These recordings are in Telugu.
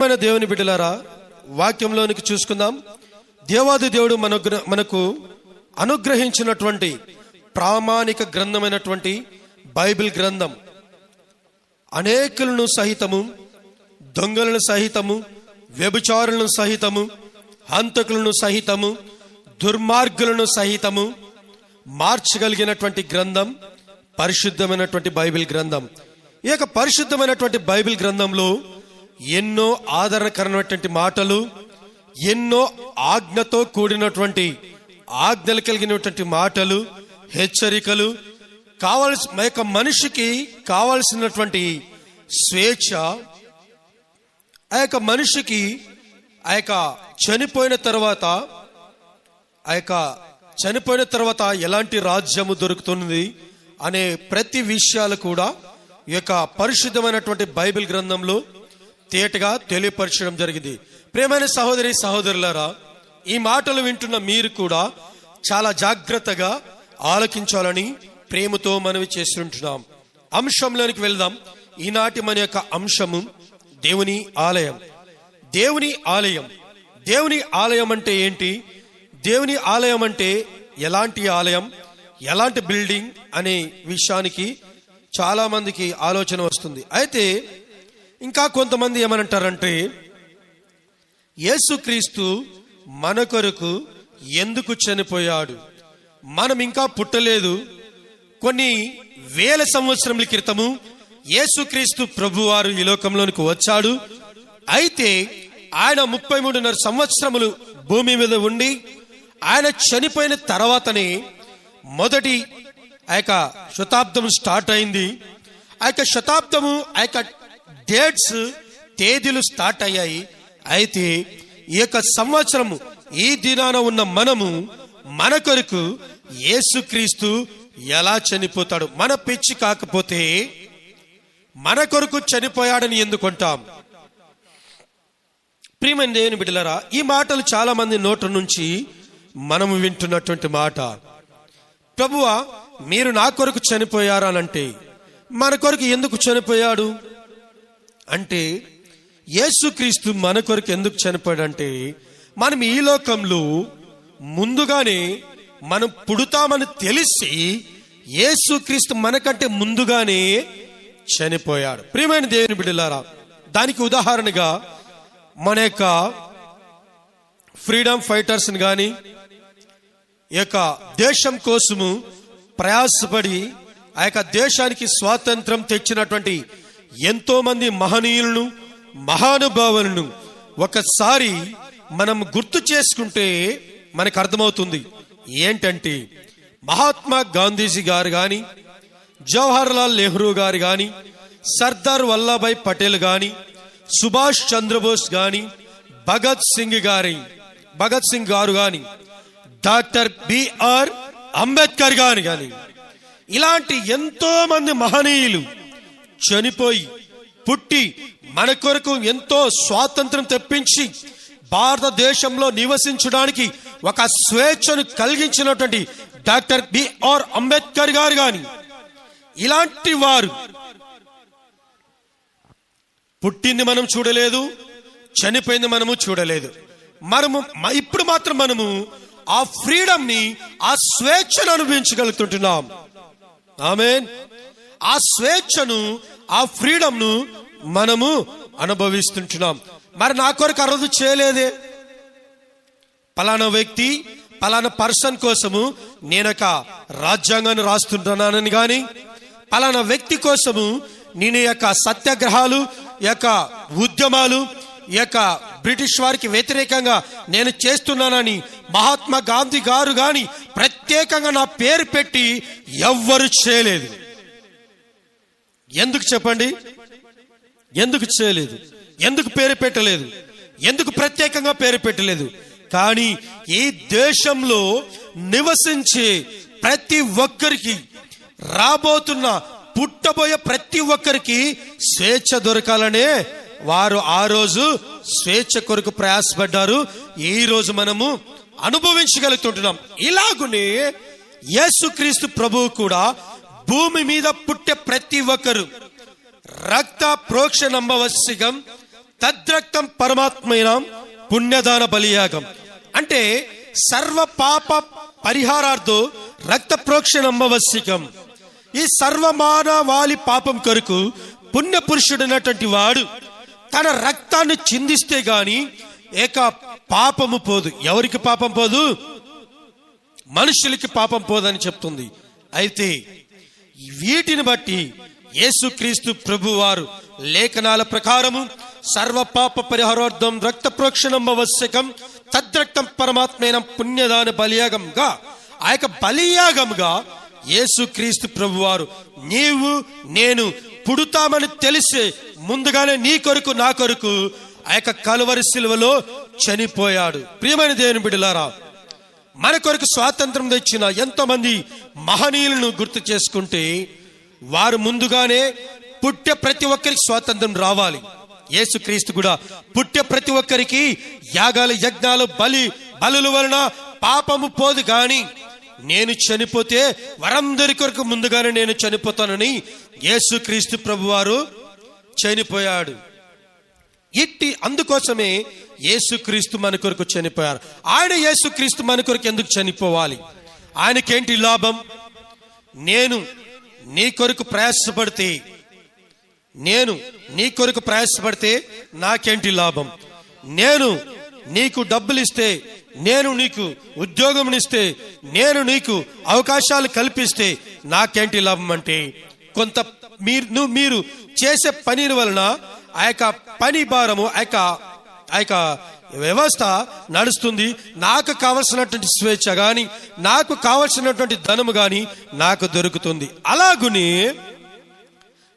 మన దేవుని బిడ్డలారా, వాక్యంలోనికి చూసుకుందాం. దేవాది దేవుడు మనకు అనుగ్రహించినటువంటి ప్రామాణిక గ్రంథమైనటువంటి బైబిల్ గ్రంథం అనేకులను సహితము, దొంగలను సహితము, వ్యభిచారులను సహితము, హంతకులను సహితము, దుర్మార్గులను సహితము మార్చగలిగినటువంటి గ్రంథం పరిశుద్ధమైనటువంటి బైబిల్ గ్రంథం. ఈ యొక్క పరిశుద్ధమైనటువంటి బైబిల్ గ్రంథంలో ఎన్నో ఆదరణకరమైనటువంటి మాటలు, ఎన్నో ఆజ్ఞతో కూడినటువంటి ఆజ్ఞలు కలిగినటువంటి మాటలు, హెచ్చరికలు, కావలసిన యొక్క మనిషికి కావలసినటువంటి స్వేచ్ఛ, ఆ యొక్క మనిషికి ఆ యొక్క చనిపోయిన తర్వాత ఎలాంటి రాజ్యము దొరుకుతుంది అనే ప్రతి విషయాలు కూడా ఈ యొక్క పరిశుద్ధమైనటువంటి బైబిల్ గ్రంథంలో తేటగా తెలియపరచడం జరిగింది. ప్రియమైన సహోదరి సహోదరులారా, ఈ మాటలు వింటున్న మీరు కూడా చాలా జాగ్రత్తగా ఆలకించాలని ప్రేమతో మనవి చేస్తుంటున్నాం. అంశంలోనికి వెళ్దాం. ఈనాటి మన యొక్క అంశము దేవుని ఆలయం. దేవుని ఆలయం. దేవుని ఆలయం అంటే ఏంటి? దేవుని ఆలయం అంటే ఎలాంటి ఆలయం, ఎలాంటి బిల్డింగ్ అనే విషయానికి చాలా మందికి ఆలోచన వస్తుంది. అయితే ఇంకా కొంతమంది ఏమనంటారంటే, యేసుక్రీస్తు మన కొరకు ఎందుకు చనిపోయాడు? మనం ఇంకా పుట్టలేదు. కొన్ని వేల సంవత్సరముల క్రితము యేసుక్రీస్తు ప్రభువారు ఈ లోకంలోనికి వచ్చాడు. అయితే ఆయన 33.5 సంవత్సరములు భూమి మీద ఉండి ఆయన చనిపోయిన తర్వాతనే మొదటి ఆ యొక్క శతాబ్దం స్టార్ట్ అయింది. ఆ యొక్క శతాబ్దము, ఆ యొక్క డేట్స్, తేదీలు స్టార్ట్ అయ్యాయి. అయితే ఈ యొక్క సంవత్సరము, ఈ దినాన ఉన్న మనము మన కొరకు యేసుక్రీస్తు ఎలా చనిపోతాడు? మన పిచ్చి కాకపోతే మన కొరకు చనిపోయాడని ఎందుకుంటాం? ప్రియమైన దేవుని బిడ్డలారా, ఈ మాటలు చాలా మంది నోట నుంచి మనము వింటున్నటువంటి మాట. ప్రభువా, మీరు నా కొరకు చనిపోయారనంటే మన కొరకు ఎందుకు చనిపోయాడు అంటే, యేసుక్రీస్తు మన కొరకు ఎందుకు చనిపోయాడంటే, మనం ఈ లోకంలో ముందుగానే మనం పుడతామని తెలిసి యేసుక్రీస్తు మనకంటే ముందుగానే చనిపోయాడు. ప్రియమైన దేవుని బిడ్డలారా, దానికి ఉదాహరణగా మన యొక్క ఫ్రీడమ్ ఫైటర్స్ కానీ, ఈ యొక్క దేశం కోసము ప్రయాసపడి ఆ యొక్క దేశానికి స్వాతంత్రం తెచ్చినటువంటి ఎంతో మంది మహనీయులను, మహానుభావులను ఒకసారి మనం గుర్తు చేసుకుంటే మనకు అర్థమవుతుంది. ఏంటంటే, మహాత్మా గాంధీజీ గారు కానీ, జవహర్ లాల్ నెహ్రూ గారు కానీ, సర్దార్ వల్లభాయ్ పటేల్ కానీ, సుభాష్ చంద్రబోస్ కానీ, భగత్ సింగ్ గారు కానీ, డాక్టర్ బిఆర్ అంబేద్కర్ గారు కానీ, ఇలాంటి ఎంతో మంది మహనీయులు చనిపోయి పుట్టి మన కొరకు ఎంతో స్వాతంత్రం తెప్పించి భారతదేశంలో నివసించడానికి ఒక స్వేచ్ఛను కలిగించినటువంటి డాక్టర్ బిఆర్ అంబేద్కర్ గారు కానీ, ఇలాంటి వారు పుట్టింది మనం చూడలేదు, చనిపోయింది మనము చూడలేదు. ఇప్పుడు మాత్రం మనము ఆ ఫ్రీడమ్ ని, ఆ స్వేచ్ఛను అనుభవించగలుగుతుంటున్నాం. ఆమేన్. ఆ స్వేచ్ఛను, ఆ ఫ్రీడమ్ ను మనము అనుభవిస్తుంటున్నాం. మరి నా కొరకు అరదు చేయలేదే, పలానా వ్యక్తి, పలానా పర్సన్ కోసము నేనొక రాజ్యాంగాన్ని రాస్తుంటున్నానని కానీ, పలానా వ్యక్తి కోసము నేను ఈ యొక్క సత్యాగ్రహాలు, ఈ యొక్క ఉద్యమాలు, ఈ యొక్క బ్రిటిష్ వారికి వ్యతిరేకంగా నేను చేస్తున్నానని మహాత్మా గాంధీ గారు కానీ ప్రత్యేకంగా నా పేరు పెట్టి ఎవ్వరు చేయలేదు. ఎందుకు చెప్పండి? ఎందుకు చేయలేదు? ఎందుకు పేరు పెట్టలేదు? ఎందుకు ప్రత్యేకంగా పేరు పెట్టలేదు? కానీ ఈ దేశంలో నివసించే ప్రతి ఒక్కరికి, రాబోతున్న పుట్టబోయే ప్రతి ఒక్కరికి స్వేచ్ఛ దొరకాలనే వారు ఆ రోజు స్వేచ్ఛ కొరకు ప్రయాసపడ్డారు. ఈ రోజు మనము అనుభవించగలుగుతుంటున్నాం. ఇలాగునే యేసుక్రీస్తు ప్రభువు కూడా భూమి మీద పుట్టే ప్రతి ఒక్కరు రక్త ప్రోక్షణంబవశ్యకం తద్రక్తం పరమాత్మైన పుణ్యదాన బలియాగం. అంటే సర్వ పాప పరిహారార్థో రక్త ప్రోక్షణమవశ్యకం. ఈ సర్వమానవాళి పాపం కొరకు పుణ్య పురుషుడైనటువంటి వాడు తన రక్తాన్ని చిందిస్తే గాని ఏక పాపము పోదు. ఎవరికి పాపం పోదు? మనుషులకి పాపం పోదని చెప్తుంది. అయితే వీటిని బట్టి యేసుక్రీస్తు ప్రభు వారు లేఖనాల ప్రకారము సర్వ పాప పరిహారార్థం రక్త ప్రోక్షణం అవశ్యకం, తద్రక్తం పరమాత్మైన పుణ్యదాన బలియాగంగా, ఆ యొక్క బలియాగంగా యేసుక్రీస్తు ప్రభు వారు నీవు నేను పుడతామని తెలిసే ముందుగానే నీ కొరకు నా కొరకు ఆ యొక్క కలువరి శిలువలో చనిపోయాడు. ప్రియమైన దేవుని బిడ్డలారా, మన కొరకు స్వాతంత్రం తెచ్చిన ఎంతో మంది మహనీయులను గుర్తు చేసుకుంటే వారు ముందుగానే పుట్టే ప్రతి ఒక్కరికి స్వాతంత్రం రావాలి. యేసుక్రీస్తు కూడా పుట్టే ప్రతి ఒక్కరికి యాగాలు యజ్ఞాలు బలుల వలన పాపము పోదు గాని నేను చనిపోతే వారందరి కొరకు ముందుగానే నేను చనిపోతానని యేసుక్రీస్తు ప్రభువారు చనిపోయాడు. అందుకోసమే యేసుక్రీస్తు మన కొరకు చనిపోయారు. ఆయన యేసుక్రీస్తు మన కొరకు ఎందుకు చనిపోవాలి? ఆయనకేంటి లాభం? నేను నీ కొరకు ప్రయాసపడితే నాకేంటి లాభం? నేను నీకు డబ్బులు ఇస్తే, నేను నీకు ఉద్యోగం ఇస్తే, నేను నీకు అవకాశాలు కల్పిస్తే నాకేంటి లాభం? అంటే కొంత మీరు చేసే పని వలన ఆ యొక్క పని భారము ఆ యొక్క వ్యవస్థ నడుస్తుంది. నాకు కావలసినటువంటి స్వేచ్ఛ గాని, నాకు కావలసినటువంటి ధనము గాని నాకు దొరుకుతుంది. అలాగుని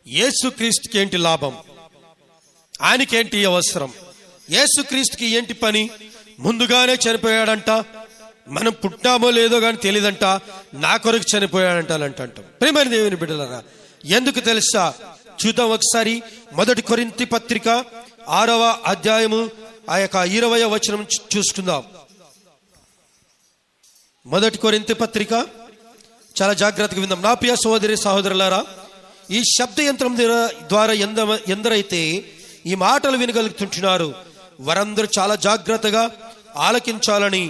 యేసుక్రీస్తుకి ఏంటి లాభం? ఆయనకేంటి అవసరం? యేసుక్రీస్తుకి ఏంటి పని? ముందుగానే చనిపోయాడంట. మనం పుట్టామో లేదో గాని తెలియదంట. నా కొరకు చనిపోయాడంట అంటాం. ప్రియమైన దేవుని బిడ్డలారా, ఎందుకు తెలుసా? చూద్దాం ఒకసారి. 1 కొరింథీ పత్రిక 6వ అధ్యాయము ఆ యొక్క 20వ వచనం చూసుకుందాం. 1 కొరింథీ పత్రిక చాలా జాగ్రత్తగా విందాం. నా ప్రియ సహోదరి సహోదరులారా, ఈ శబ్ద యంత్రం ద్వారా ఎందరైతే ఈ మాటలు వినగలుగుతుంటున్నారు వారందరూ చాలా జాగ్రత్తగా ఆలకించాలని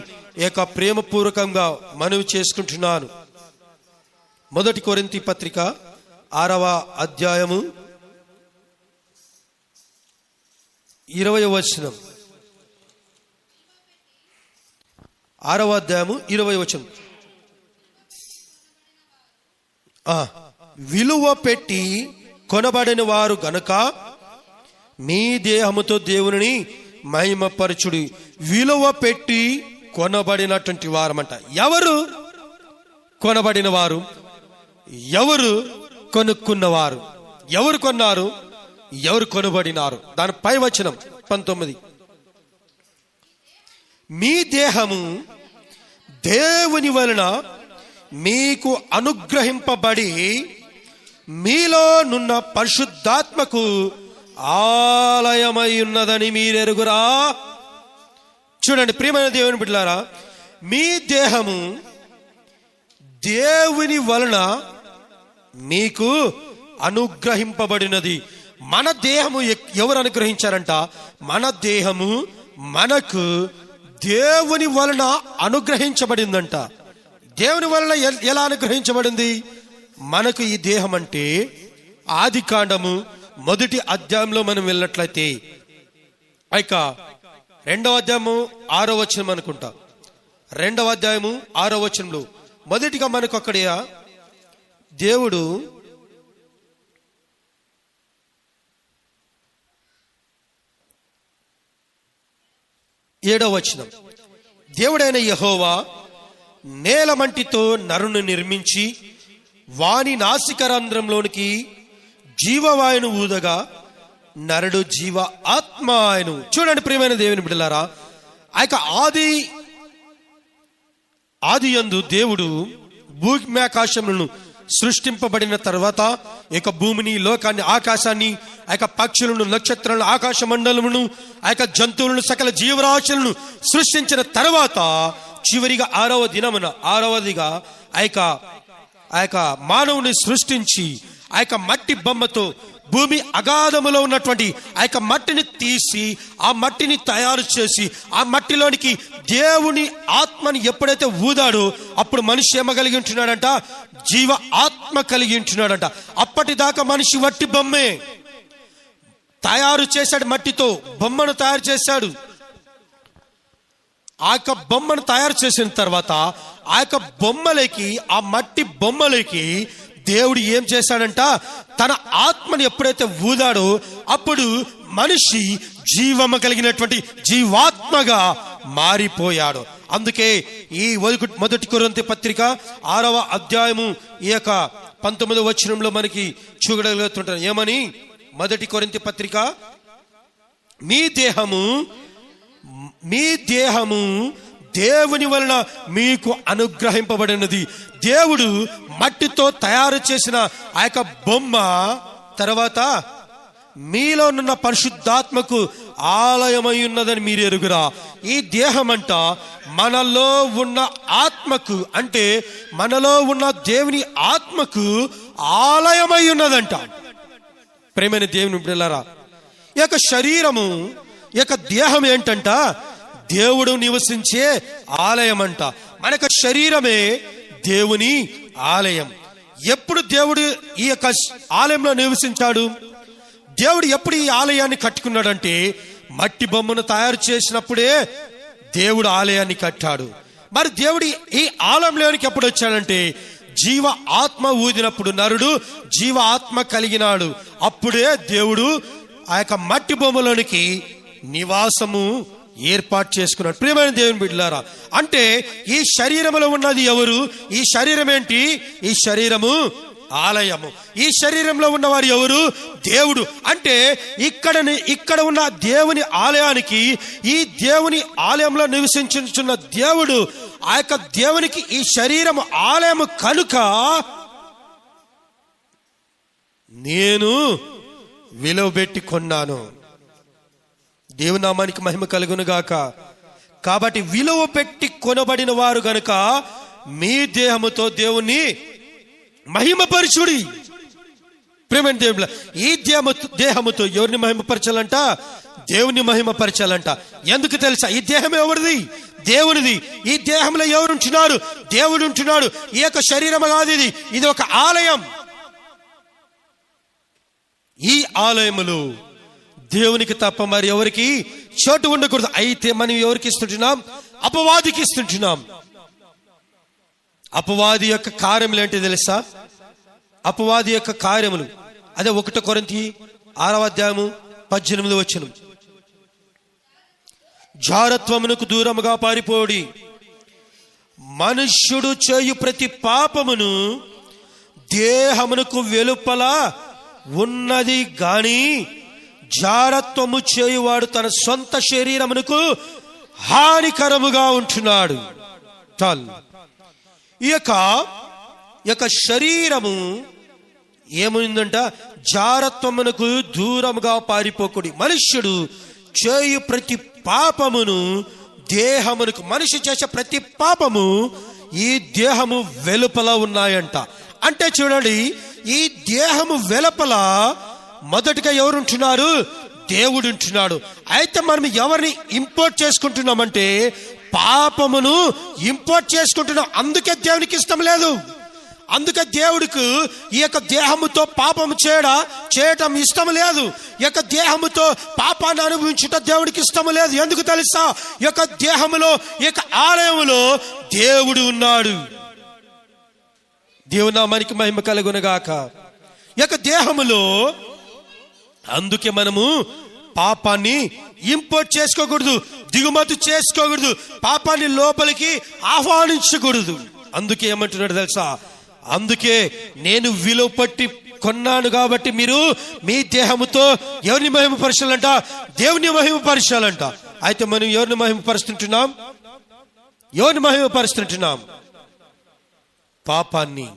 ఏక ప్రేమపూర్వకంగా మనవి చేసుకుంటున్నాను. 1 కొరింథీ పత్రిక 6వ అధ్యాయము 20వ వచనం. 6వ అధ్యాయము 20వ వచనం. విలువ పెట్టి కొనబడిన వారు గనుక మీ దేహముతో దేవుని మహిమపరచుడి. విలువ పెట్టి కొనబడినటువంటి వారమంట. ఎవరు కొనబడిన వారు? ఎవరు కొనుక్కున్నవారు? ఎవరు కొన్నారు? ఎవరు కొనబడినారు? దాని పై వచనం 19. మీ దేహము దేవుని వలన మీకు అనుగ్రహింపబడి మీలో నున్న పరిశుద్ధాత్మకు ఆలయమై ఉన్నదని మీరెరుగురా. చూడండి ప్రియమైన దేవుని బిడ్డలారా, మీ దేహము దేవుని వలన మీకు అనుగ్రహింపబడినది. మన దేహము ఎవరు అనుగ్రహించారంట? మన దేహము మనకు దేవుని వలన అనుగ్రహించబడిందంట. దేవుని వలన ఎలా అనుగ్రహించబడింది? మనకు ఈ దేహం అంటే ఆదికాండము 1వ అధ్యాయంలో మనం వెళ్ళినట్లయితే ఇక 2వ అధ్యాయము 6వ వచనం అనుకుంటా. 2వ అధ్యాయము 6వ వచనంలో మొదటిగా మనకు అక్కడ దేవుడు ఏడవ వచనం, దేవుడైన యెహోవా నేలమంటితో నరుని నిర్మించి వాని నాసికరంధ్రంలోనికి జీవవాయును ఊదగా నరుడు జీవ ఆత్మ ఆయను. చూడండి ప్రియమైన దేవుని బిడ్డలారా, ఆ యొక్క ఆది యందు దేవుడు భూమి ఆకాశములను సృష్టింపబడిన తర్వాత ఇక భూమిని, లోకాన్ని, ఆకాశాన్ని, ఆ యొక్క పక్షులను, నక్షత్రాలను, ఆకాశ మండలమును, ఆ యొక్క జంతువులను, సకల జీవరాశులను సృష్టించిన తర్వాత చివరిగా 6వ దినమున 6వదిగా ఆ యొక్క మానవుని సృష్టించి ఆ యొక్క మట్టి బొమ్మతో భూమి అగాధములో ఉన్నటువంటి ఆ యొక్క మట్టిని తీసి ఆ మట్టిని తయారు చేసి ఆ మట్టిలోనికి దేవుని ఆత్మని ఎప్పుడైతే ఊదాడో అప్పుడు మనిషి ఏమగలిగి ఉంటున్నాడంట? జీవ ఆత్మ కలిగి ఉంటున్నాడంట. అప్పటిదాకా మనిషి వట్టి బొమ్మే. తయారు చేశాడు, మట్టితో బొమ్మను తయారు చేశాడు. ఆ యొక్క బొమ్మను తయారు చేసిన తర్వాత ఆ యొక్క బొమ్మలకి, ఆ మట్టి బొమ్మలకి దేవుడు ఏం చేశాడంట? తన ఆత్మని ఎప్పుడైతే ఊదాడో అప్పుడు మనిషి జీవము కలిగినటువంటి జీవాత్మగా మారిపోయాడు. అందుకే ఈ 1 కొరింథీ పత్రిక 6వ అధ్యాయము ఈ యొక్క 19వ వచనంలో మనకి చూడగలుగుతుంటాం. ఏమని? 1 కొరింథీ పత్రిక, మీ దేహము దేవుని వలన మీకు అనుగ్రహింపబడినది. దేవుడు మట్టితో తయారు చేసిన ఆ యొక్క బొమ్మ తర్వాత మీలో ఉన్న పరిశుద్ధాత్మకు ఆలయమై ఉన్నదని మీరు ఎరుగురా. ఈ దేహం అంట మనలో ఉన్న ఆత్మకు, అంటే మనలో ఉన్న దేవుని ఆత్మకు ఆలయమై ఉన్నదంట. ప్రేమైన దేవుని బిడ్డలారా, ఈ యొక్క శరీరము, ఈ యొక్క దేహం ఏంటంట? దేవుడు నివసించే ఆలయం అంట. మనకు శరీరమే దేవుని ఆలయం. ఎప్పుడు దేవుడు ఈ యొక్క ఆలయంలో నివసించాడు? దేవుడు ఎప్పుడు ఈ ఆలయాన్ని కట్టుకున్నాడంటే మట్టి బొమ్మను తయారు చేసినప్పుడే దేవుడు ఆలయాన్ని కట్టాడు. మరి దేవుడు ఈ ఆలయంలోనికి ఎప్పుడు వచ్చాడంటే జీవ ఆత్మ ఊదినప్పుడు, నరుడు జీవ ఆత్మ కలిగినాడు. అప్పుడే దేవుడు ఆ యొక్క మట్టి బొమ్మలోనికి నివాసము ఏర్పాటు చేసుకున్నాడు. ప్రియమైన దేవుని బిడ్డలారా, అంటే ఈ శరీరములో ఉన్నది ఎవరు? ఈ శరీరం ఏంటి? ఈ శరీరము ఆలయము. ఈ శరీరంలో ఉన్నవారు ఎవరు? దేవుడు. అంటే ఇక్కడ ఉన్న దేవుని ఆలయానికి, ఈ దేవుని ఆలయంలో నివసించుచున్న దేవుడు, ఆ యొక్క దేవునికి ఈ శరీరం ఆలయము కనుక నేను విలువ పెట్టి కొన్నాను. దేవుని నామానికి మహిమ కలుగును గాక. కాబట్టి విలువ పెట్టి కొనబడిన వారు గనుక మీ దేహముతో దేవుణ్ణి మహిమపరచుడి. ప్రేమైన దేవుళ్ళ, ఈ దేహముతో ఎవరిని మహిమపరచాలంట? దేవుని మహిమపరచాలంట. ఎందుకు తెలుసా? ఈ దేహం ఎవరిది? దేవునిది. ఈ దేహంలో ఎవరు ఉంటున్నారు? దేవుడు ఉంటున్నాడు. ఈ యొక్క శరీరం కాదు, ఇది ఒక ఆలయం. ఈ ఆలయములు దేవునికి తప్ప మరి ఎవరికి చోటు ఉండకూడదు. అయితే మనం ఎవరికి ఇస్తుంటున్నాం? అపవాదికి ఇస్తుంటున్నాం. అపవాది యొక్క కార్యములు ఏంటి తెలుసా? అపవాది యొక్క కార్యములు అదే 1 కొరింథీ 6వ అధ్యాయము 18వ వచనం. జారత్వమునకు దూరముగా పారిపోడి, మనుష్యుడు చేయు ప్రతి పాపమును దేహమునకు వెలుపల ఉన్నది గాని జారత్వము చేయువాడు తన సొంత శరీరమునకు హానికరముగా ఉంటున్నాడు. చాలు. ఈ యొక్క శరీరము ఏముందంట? జారత్వమునకు దూరముగా పారిపోకుడి. మనుష్యుడు చేయు ప్రతి పాపమును దేహమునకు, మనిషి చేసే ప్రతి పాపము ఈ దేహము వెలుపల ఉన్నాయంట. అంటే చూడండి, ఈ దేహము వెలుపల మొదటిగా ఎవరు ఉంటున్నారు? దేవుడు ఉంటున్నాడు. అయితే మనం ఎవరిని ఇంపోర్ట్ చేసుకుంటున్నామంటే పాపమును ఇంపోర్ట్ చేసుకుంటున్నాం. అందుకే దేవునికి ఇష్టం లేదు. అందుకే దేవుడికి ఈ యొక్క దేహముతో పాపము చేయటం ఇష్టం లేదు. ఈ యొక్క దేహముతో పాపాన్ని అనుభవించుట దేవుడికి ఇష్టం లేదు. ఎందుకు తెలుసా? ఈ యొక్క దేహములో, ఈ యొక్క ఆలయములో దేవుడు ఉన్నాడు. దేవుని నామానికి మహిమ కలుగునుగాక. ఈ యొక్క దేహములో, అందుకే మనము పాపాన్ని ఇంపోర్ట్ చేసుకోకూడదు, దిగుమతి చేసుకోకూడదు, పాపాన్ని లోపలికి ఆహ్వానించకూడదు. అందుకే ఏమంటున్నాడు తెలుసా? అందుకే నేను విలువ పట్టి కొన్నాను కాబట్టి మీరు మీ దేహముతో ఎవరిని మహిమపరచాలంట? దేవుని మహిమపరచాలంట. అయితే మనం ఎవరిని మహిమపరుస్తుంటున్నాం? ఎవరిని మహిమపరుస్తుంటున్నాం? పాపాన్ని,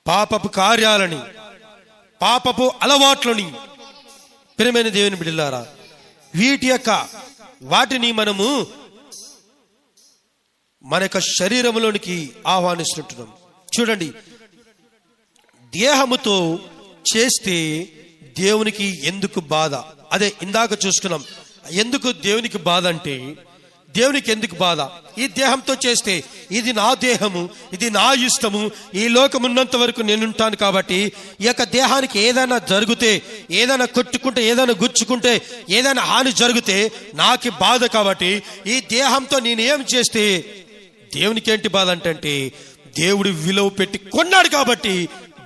పాపపు కార్యాలని, పాపపు అలవాట్లని. ప్రియమైన దేవుని బిడ్డలారా, వాటిని మనము మన యొక్క శరీరంలోనికి ఆహ్వానిస్తుంటున్నాం. చూడండి, దేహముతో చేస్తే దేవునికి ఎందుకు బాధ? అదే ఇందాక చూసుకున్నాం. ఎందుకు దేవునికి బాధ అంటే, దేవునికి ఎందుకు బాధ? ఈ దేహంతో చేస్తే ఇది నా దేహము, ఇది నా ఇష్టము, ఈ లోకం ఉన్నంత వరకు నేనుంటాను కాబట్టి ఈ యొక్క దేహానికి ఏదైనా జరిగితే, ఏదైనా కొట్టుకుంటే, ఏదైనా గుచ్చుకుంటే, ఏదైనా హాని జరిగితే నాకు బాధ. కాబట్టి ఈ దేహంతో నేను ఏం చేస్తే దేవునికి ఏంటి బాధ అంటే, దేవుడు విలువ పెట్టి కొన్నాడు కాబట్టి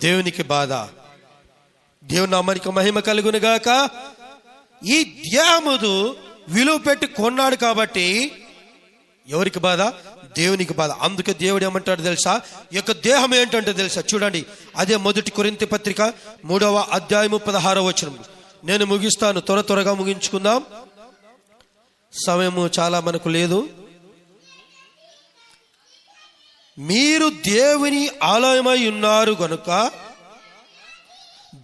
దేవునికి బాధ. దేవుని నామానికి మహిమ కలుగును గాక. ఈ దేహముదు విలువ పెట్టి కొన్నాడు కాబట్టి ఎవరికి బాధ? దేవునికి బాధ. అందుకే దేవుడు ఏమంటాడు తెలుసా? ఈ యొక్క దేహం ఏంటంటే తెలుసా? చూడండి, అదే 1 కొరింథీ పత్రిక 3వ అధ్యాయము 16వ వచనం. నేను ముగిస్తాను, త్వరగా ముగించుకుందాం, సమయము చాలా మనకు లేదు. మీరు దేవుని ఆలయమై ఉన్నారు గనుక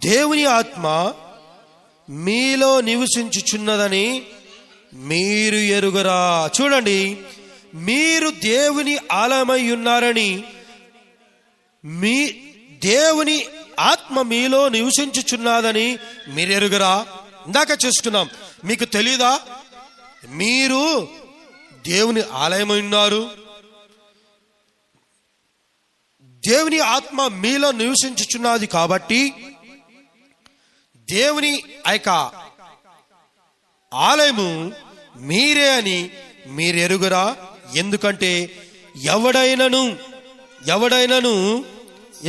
దేవుని ఆత్మ మీలో నివసించుచున్నదని మీరు ఎరుగరా. చూడండి, మీరు దేవుని ఆలయమై ఉన్నారని, మీ దేవుని ఆత్మ మీలో నివసించుచున్నదని మీరు ఎరుగరా. ఇందాక చూసుకున్నాం. మీకు తెలీదా? మీరు దేవుని ఆలయమై ఉన్నారు, దేవుని ఆత్మ మీలో నివసించుచున్నది కాబట్టి దేవుని ఆ యొక్క ఆలయము మీరే అని మీరు ఎరుగురా. ఎందుకంటే ఎవడైనను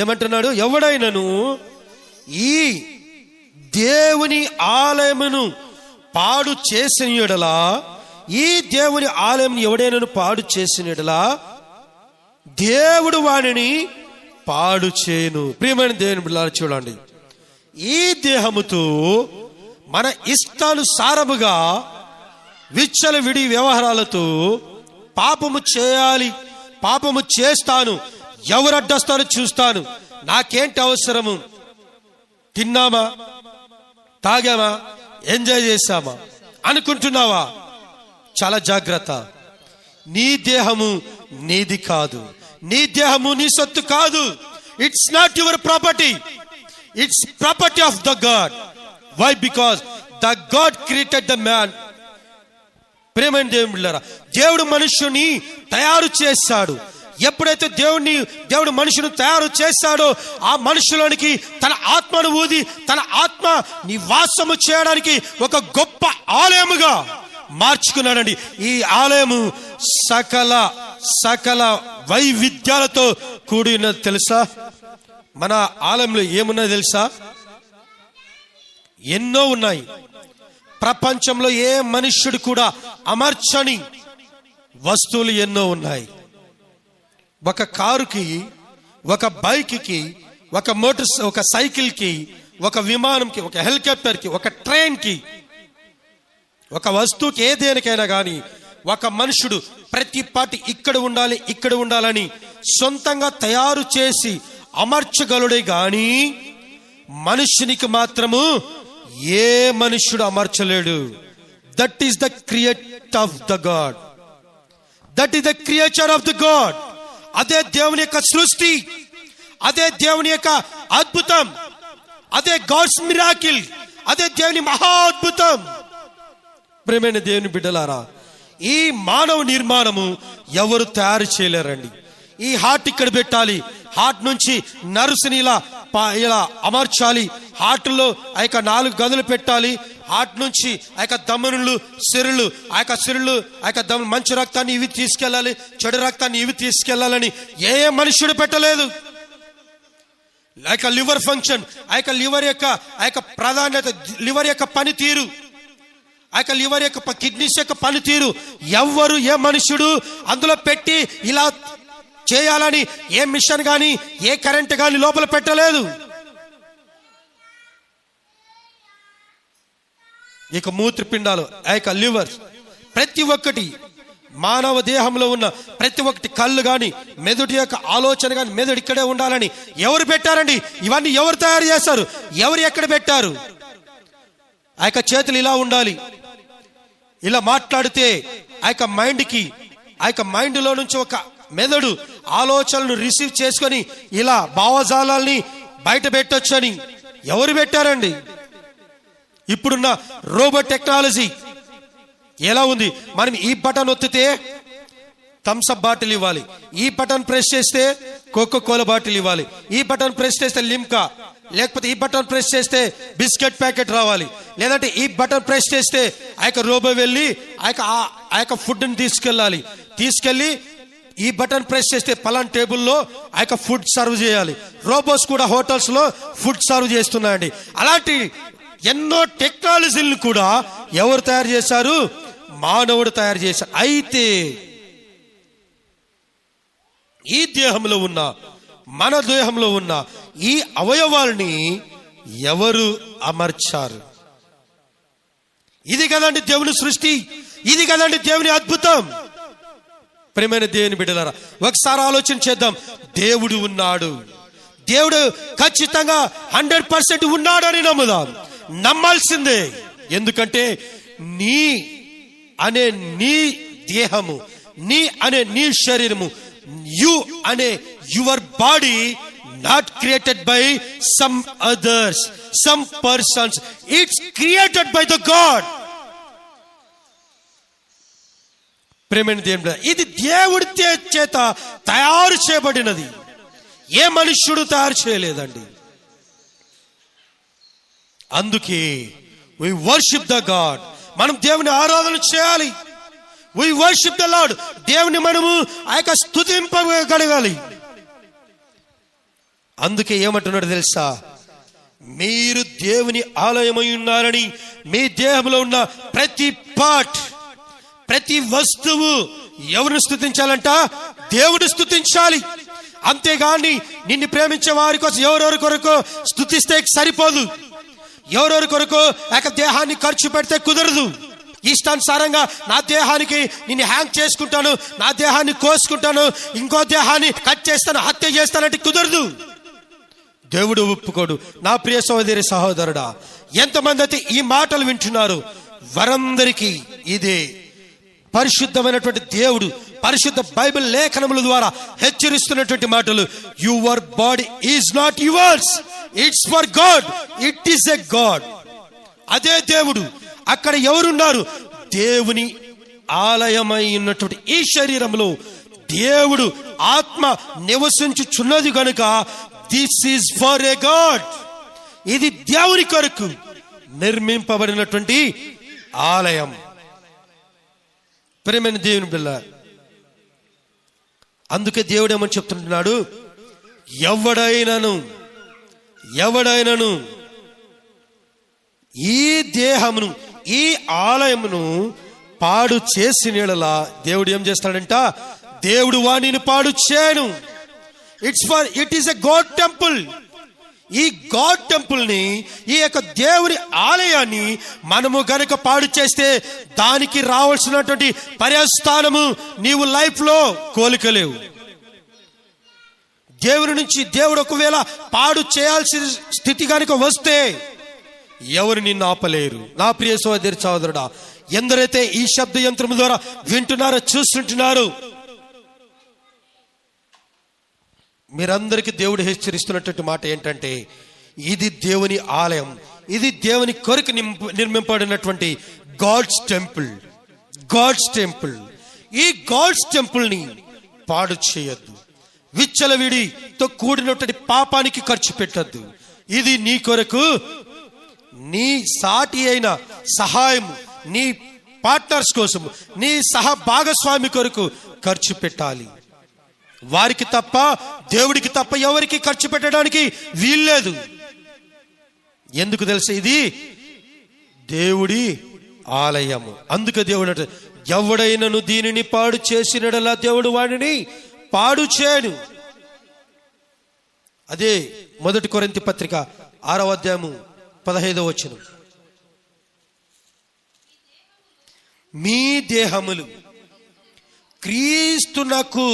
ఏమంటున్నాడు? ఎవడైనను ఈ దేవుని ఆలయమును పాడు చేసిన యెడల, ఈ దేవుని ఆలయం ఎవడైనను పాడు చేసిన యెడల దేవుడు వానిని పాడు చేయను. ప్రియమైన దేవుని బిడ్డలారా, చూడండి, ఈ దేహముతో మన ఇష్టానుసారముగా విచ్చలవిడి వ్యవహారాలతో పాపము చేయాలి, పాపము చేస్తాను, ఎవరు అడ్డొస్తారో చూస్తాను, నాకేంటి అవసరము, తిన్నామా, తాగామా, ఎంజాయ్ చేశామా అనుకుంటున్నావా? చాలా జాగ్రత్త. నీ దేహము నీది కాదు, నీ దేహము నీ సొత్తు కాదు. It's not your property, it's property of the god. Why? Because the god created the man. ప్రేమైన దేవుని బిడ్డలారా, దేవుడు మనుష్యుని తయారు చేశాడు. ఎప్పుడైతే దేవుడు మనుషుని తయారు చేశాడో ఆ మనుషులోనికి తన ఆత్మను ఊది తన ఆత్మ నివాసము చేయడానికి ఒక గొప్ప ఆలయముగా మార్చుకున్నాడండి. ఈ ఆలయము సకల వైవిధ్యాలతో కూడినది. తెలుసా? మన ఆలయంలో ఏమున్నది తెలుసా? ఎన్నో ఉన్నాయి. ప్రపంచంలో ఏ మనుష్యుడు కూడా అమర్చని వస్తువులు ఎన్నో ఉన్నాయి. ఒక కారుకి, ఒక బైక్కి, ఒక సైకిల్కి, ఒక విమానంకి, ఒక హెలికాప్టర్కి, ఒక ట్రైన్కి, ఒక వస్తువుకి, ఏదేనికైనా కానీ ఒక మనుషుడు ప్రతి పాటి ఇక్కడ ఉండాలని సొంతంగా తయారు చేసి అమర్చగలుడే గాని మనుషునికి మాత్రము ఏ మనుష్యుడు అమర్చలేడు. That is the create of the god. That is the creature of the god. అదే దేవుని యొక్క సృష్టి, అదే దేవుని యొక్క అద్భుతం, అదే గాడ్స్ మిరాకిల్, అదే దేవుని మహా అద్భుతం. ప్రేమైన దేవుని బిడ్డలారా, ఈ మానవ నిర్మాణము ఎవరు తయారు చేయలేరండి. ఈ హార్ట్ ఇక్కడ పెట్టాలి, హార్ట్ నుంచి నర్సుని ఇలా అమర్చాలి, హార్ట్ లో ఆ యొక్క 4 గదులు పెట్టాలి, హార్ట్ నుంచి ఆ యొక్క దమనులు, సిరులు, ఆ యొక్క సిరులు, ఆ యొక్క దమను మంచి రక్తాన్ని ఇవి తీసుకెళ్ళాలి, చెడు రక్తాన్ని ఇవి తీసుకెళ్లాలని ఏ మనుష్యుడు పెట్టలేదు. ఆ యొక్క లివర్ ఫంక్షన్, ఆ యొక్క లివర్ యొక్క ప్రాధాన్యత, లివర్ యొక్క పనితీరు, ఆ యొక్క లివర్ యొక్క కిడ్నీస్ యొక్క పనితీరు ఎవ్వరు ఏ మనుషుడు అందులో పెట్టి ఇలా చేయాలని ఏ మిషన్ గాని ఏ కరెంట్ గాని లోపల పెట్టలేదు. ఇక మూత్రపిండాలు, ఆ యొక్క లివర్, ప్రతి ఒక్కటి మానవ దేహంలో ఉన్న ప్రతి ఒక్కటి, కళ్ళు గాని, మెదడు యొక్క ఆలోచన గాని, మెదడు ఇక్కడే ఉండాలని ఎవరు పెట్టారండి? ఇవన్నీ ఎవరు తయారు చేశారు? ఎవరు ఎక్కడ పెట్టారు? ఆ యొక్క చేతులు ఇలా ఉండాలి, ఇలా మాట్లాడితే ఆ యొక్క మైండ్కి, ఆ యొక్క మైండ్ లో నుంచి ఒక మెదడు ఆలోచనలు రిసీవ్ చేసుకొని ఇలా భావజాలాల్ని బయట పెట్టొచ్చని ఎవరు పెట్టారండి? ఇప్పుడున్న రోబోట్ టెక్నాలజీ ఎలా ఉంది? మనం ఈ బటన్ ఒత్తితే థమ్స్అప్ బాటిల్ ఇవ్వాలి, ఈ బటన్ ప్రెస్ చేస్తే కోకో కోలా బాటిల్ ఇవ్వాలి, ఈ బటన్ ప్రెస్ చేస్తే లిమ్కా, లేకపోతే ఈ బటన్ ప్రెస్ చేస్తే బిస్కెట్ ప్యాకెట్ రావాలి, లేదంటే ఈ బటన్ ప్రెస్ చేస్తే ఆ యొక్క రోబో వెళ్ళి ఆ యొక్క ఫుడ్ని తీసుకెళ్ళి ఈ బటన్ ప్రెస్ చేస్తే పలానా టేబుల్లో ఆ యొక్క ఫుడ్ సర్వ్ చేయాలి. రోబోస్ కూడా హోటల్స్ లో ఫుడ్ సర్వ్ చేస్తున్నాయండి. అలాంటి ఎన్నో టెక్నాలజీలను కూడా ఎవరు తయారు చేశారు? మానవుడు తయారు చేశారు. అయితే ఈ దేహంలో ఉన్న, మన దేహంలో ఉన్న ఈ అవయవాల్ని ఎవరు అమర్చారు? ఇది కదండి దేవుని సృష్టి, ఇది కదండి దేవుని అద్భుతం. ప్రియమైన దేవుని బిడ్డలారా, ఒకసారి ఆలోచన చేద్దాం. దేవుడు ఉన్నాడు, దేవుడు ఖచ్చితంగా 100% ఉన్నాడు అని నమ్ముదాం. నమ్మాల్సిందే. ఎందుకంటే నీ అనే నీ దేహము, నీ అనే నీ శరీరము, యు అనే your body not created by some others, some persons. It's created by the God. ప్రేమైన దేవుడు, ఇది దేవుడి చేత తయారు చేయబడినది. ఏ మనుష్యుడు తయారు చేయలేదండి. అందుకే we worship the God. మనం దేవుని ఆరాధన చేయాలి. we worship the Lord. దేవుని మనము ఆ యొక్క స్తుతింపగలగాలి. అందుకే ఏమంటున్నాడు తెలుసా? మీరు దేవుని ఆలయమై ఉన్నారని, మీ దేహంలో ఉన్న ప్రతి పార్ట్, ప్రతి వస్తువు ఎవరిని స్తుతించాలంట? దేవుడు స్తుతించాలి. అంతేగాని నిన్ను ప్రేమించే వారి కోసం ఎవరెవరి కొరకు స్తుతిస్తే సరిపోదు. ఎవరెవరి కొరకు ఆ దేహాన్ని ఖర్చు పెడితే కుదరదు. ఇష్టానుసారంగా నా దేహానికి నిన్ను హ్యాంగ్ చేసుకుంటాను, నా దేహాన్ని కోసుకుంటాను, ఇంకో దేహాన్ని కట్ చేస్తాను, హత్య చేస్తానంటే కుదరదు. దేవుడు ఒప్పుకోడు. నా ప్రియ సహోదరి సహోదరుడా, ఎంతమంది అయితే ఈ మాటలు వింటున్నారు, వారందరికీ ఇదే పరిశుద్ధమైనటువంటి దేవుడు పరిశుద్ధ బైబిల్ లేఖనముల ద్వారా హెచ్చరిస్తున్నటువంటి మాటలు. Your body is not yours, it's for God, it is a God. అదే దేవుడు. అక్కడ ఎవరున్నారు? దేవుని ఆలయమై ఉన్నటువంటి ఈ శరీరంలో దేవుడు ఆత్మ నివసించుచున్నది గనుక this is for a God. ఇది దేవుని కొరకు నిర్మింపబడినటువంటి ఆలయం. ప్రియమైన దేవుని బిడ్డ, అందుకే దేవుడు ఏమని చెప్తుంటున్నాడు? ఎవడైనను ఈ దేహమును, ఈ ఆలయమును పాడు చేసిన యెడల దేవుడు ఏం చేస్తాడంట? దేవుడు వాణిని పాడు చేయను. It is a god temple. ఈ గాడ్ టెంపుల్ ని, ఈ యొక్క దేవుని ఆలయాన్ని మనము గనుక పాడు చేస్తే దానికి రావాల్సినటువంటి పర్యవస్థానము నీవు లైఫ్ లో కోలుకోలేవు. దేవుని నుంచి దేవుడు ఒకవేళ పాడు చేయాల్సిన స్థితి కనుక వస్తే ఎవరు నిన్ను ఆపలేరు. నా ప్రియ సోదరి సోదరుడా, ఎందరైతే ఈ శబ్ద యంత్రం ద్వారా వింటున్నారో, చూస్తుంటున్నారు, మీరందరికీ దేవుడు హెచ్చరిస్తున్నటువంటి మాట ఏంటంటే, ఇది దేవుని ఆలయం, ఇది దేవుని కొరకు నిర్మింపబడినటువంటి గాడ్స్ టెంపుల్. God's temple. ఈ గాడ్స్ టెంపుల్ ని పాడు చేయొద్దు. విచ్చలవిడితో కూడినటువంటి పాపానికి ఖర్చు పెట్టద్దు. ఇది నీ కొరకు, నీ సాటి అయిన సహాయం, నీ పార్ట్నర్స్ కోసం, నీ సహ భాగస్వామి కొరకు ఖర్చు పెట్టాలి. వారికి తప్ప, దేవుడికి తప్ప ఎవరికి ఖర్చు పెట్టడానికి వీల్లేదు. ఎందుకు తెలుసు? ఇది దేవుడి ఆలయము. అందుకే దేవుడు, ఎవడైనను దీనిని పాడు చేసినడలా దేవుడు వాడిని పాడు చేయను. అదే 1 కొరింథీ పత్రిక 6వ అధ్యాయము 15వ వచనం. మీ దేహములు క్రీస్తునకు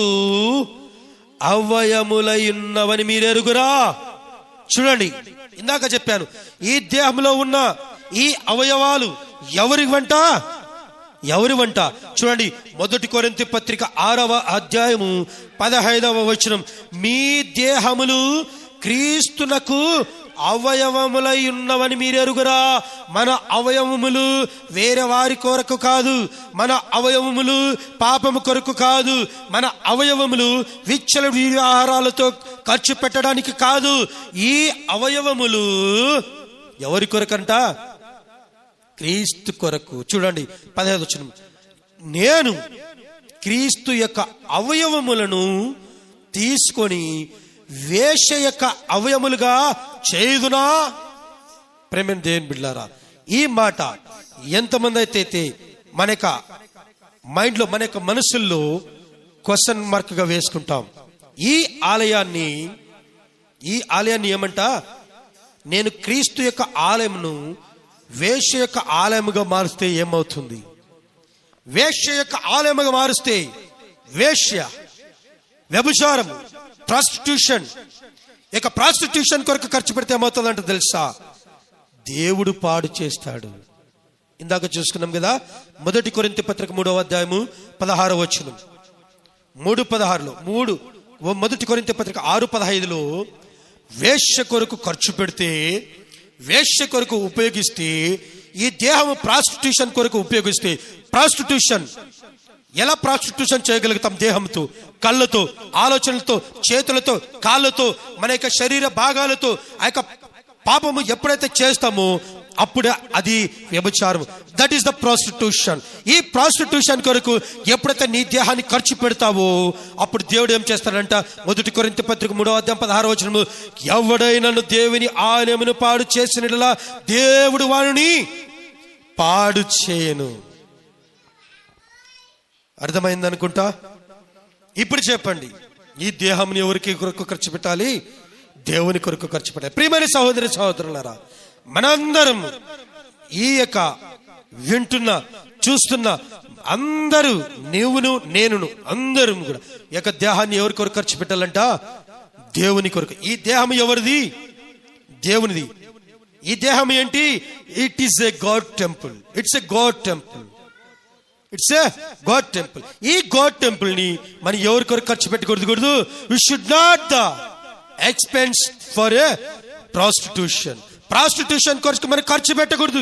అవయములై ఉన్నవని మీరు ఎరుగురా. చూడండి, ఇందాక చెప్పాను, ఈ దేహంలో ఉన్న ఈ అవయవాలు ఎవరి వంట? చూడండి, 1 కొరింథీ పత్రిక 6వ అధ్యాయము 15వ వచనం. మీ దేహములు క్రీస్తునకు అవయవములై ఉన్నవని మీరు ఎరుగురా. మన అవయవములు వేరే వారి కొరకు కాదు, మన అవయవములు పాపము కొరకు కాదు, మన అవయవములు విచ్చలవిడి ఆహారాలతో ఖర్చు పెట్టడానికి కాదు. ఈ అవయవములు ఎవరి కొరకంట? క్రీస్తు కొరకు. చూడండి 15వ వచనం, నేను క్రీస్తు యొక్క అవయవములను తీసుకొని వేశ్య యొక్క అవయములుగా చేయుదునా? ప్రేమ దేవుని బిడ్డలారా, ఈ మాట ఎంతమంది అయితే మన యొక్క మైండ్లో, మన యొక్క మనసుల్లో క్వశ్చన్ మార్క్ గా వేసుకుంటాం. ఈ ఆలయాన్ని ఏమంట? నేను క్రీస్తు యొక్క ఆలయమును వేశ్య యొక్క ఆలయముగా మారుస్తే ఏమవుతుంది? వేశ్య యొక్క ఆలయముగా మారుస్తే వేశ్య, వ్యభిచారం, ప్రాస్టిట్యూషన్, ఇక ప్రాస్టిట్యూషన్ కొరకు ఖర్చు పెడితే ఏమవుతుందంటే తెలుసా? దేవుడు పాడు చేస్తాడు. ఇందాక చూసుకున్నాం కదా, 1 కొరింథీ పత్రిక 3వ అధ్యాయము 16వ వచనం, 3:16లో 1 కొరింథీ పత్రిక 6:15లో వేశ్య కొరకు ఖర్చు పెడితే, వేశ్య కొరకు ఉపయోగిస్తే, ఈ దేహము ప్రాస్టిట్యూషన్ కొరకు ఉపయోగిస్తే, ప్రాస్టిట్యూషన్ ఎలా ప్రాస్టిట్యూషన్ చేయగలుగుతాం? దేహంతో, కళ్ళతో, ఆలోచనలతో, చేతులతో, కాళ్ళతో, మన యొక్క శరీర భాగాలతో. ఆ యొక్క పాపము ఎప్పుడైతే చేస్తామో అప్పుడే అది వ్యభిచారం. That is the prostitution. ఈ ప్రాస్టిట్యూషన్ కొరకు ఎప్పుడైతే నీ దేహాన్ని ఖర్చు పెడతావో అప్పుడు దేవుడు ఏం చేస్తాడంట? 1 కొరింథీ పత్రిక 3వ అధ్యాయం 16వ వచనము, ఎవడైనను దేవుని ఆలయమును పాడు చేసినట్లా దేవుడు వారిని పాడు చేయను. అర్థమైంది అనుకుంటా. ఇప్పుడు చెప్పండి, ఈ దేహాన్ని ఎవరికి కొరకు ఖర్చు పెట్టాలి? దేవుని కొరకు ఖర్చు పెట్టాలి. ప్రియమైన సహోదరి సహోదరులారా, మనందరం ఈ యొక్క వింటున్న చూస్తున్న అందరూ, నీవును నేనును అందరం కూడా ఈ యొక్క దేహాన్ని ఎవరి కొరకు ఖర్చు పెట్టాలంట? దేవుని కొరకు. ఈ దేహం ఎవరిది? దేవునిది. ఈ దేహం ఏంటి? It is a god temple. It's a god temple. It's a god temple. ఈ గాడ్ టెంపుల్ ని మనం ఎవరి కొరకు ఖర్చు పెట్టకూడదు. We should not the expense for a prostitution. Prostitution కొరకు మనం ఖర్చు పెట్టకూడదు.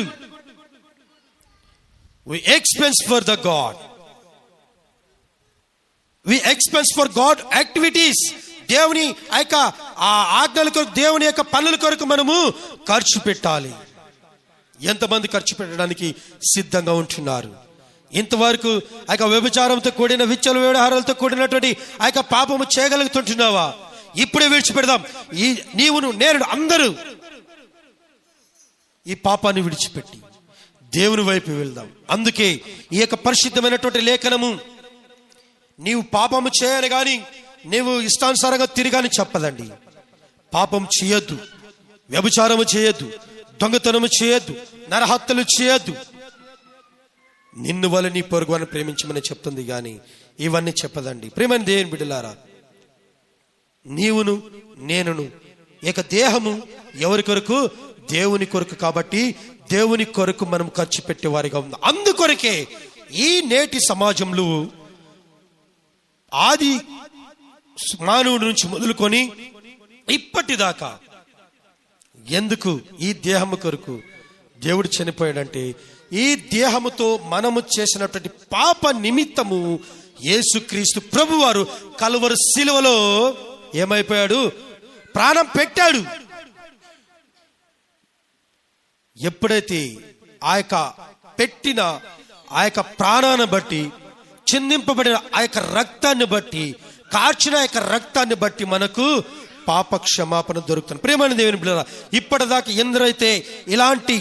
We expense for the god. We expense for god activities. దేవుని యొక్క ఆజ్ఞల కొరకు, దేవుని యొక్క పనుల కొరకు మనము ఖర్చు పెట్టాలి. ఎంతమంది ఖర్చు పెట్టడానికి సిద్ధంగా ఉంటున్నారు? ఇంతవరకు ఆ యొక్క వ్యభిచారంతో కూడిన, విచ్చల వ్యవహారాలతో కూడినటువంటి ఆ యొక్క పాపము చేయగలుగుతుంటున్నావా? ఇప్పుడే విడిచిపెడదాం. నీవును నేను అందరూ ఈ పాపాన్ని విడిచిపెట్టి దేవుని వైపు వెళ్దాం. అందుకే ఈ యొక్క పరిశుద్ధమైనటువంటి లేఖనము నీవు పాపము చేయాలి కానీ నీవు ఇష్టానుసారంగా తిరిగాని చెప్పదండి. పాపం చేయొద్దు, వ్యభిచారము చేయొద్దు, దొంగతనము చేయొద్దు, నరహత్యలు చేయొద్దు, నిన్ను వల్ల నీ పొరుగువాన్ని ప్రేమించమని చెప్తుంది కానీ ఇవన్నీ చెప్పదండి. ప్రేమని దేవుని బిడ్డలారా, నీవును నేనును ఇక దేహము ఎవరి కొరకు? దేవుని కొరకు. కాబట్టి దేవుని కొరకు మనం ఖర్చు పెట్టేవారిగా ఉంది. అందుకొరకే ఈ నేటి సమాజంలో ఆది మానవుడి నుంచి మొదలుకొని ఇప్పటిదాకా ఎందుకు ఈ దేహము కొరకు దేవుడు చనిపోయాడంటే, ఈ దేహముతో మనము చేసినటువంటి పాప నిమిత్తము యేసుక్రీస్తు ప్రభువారు కలువరు శిలువలో ఏమైపోయాడు? ప్రాణం పెట్టాడు. ఎప్పుడైతే ఆ యొక్క పెట్టిన ఆ యొక్క ప్రాణాన్ని బట్టి, చిందింపబడిన ఆ యొక్క రక్తాన్ని బట్టి, కార్చిన ఆ యొక్క రక్తాన్ని బట్టి మనకు పాప క్షమాపణ దొరుకుతుంది. ప్రియమైన దేవుని బిడ్డలారా, ఇప్పటిదాకా ఎందరైతే ఇలాంటి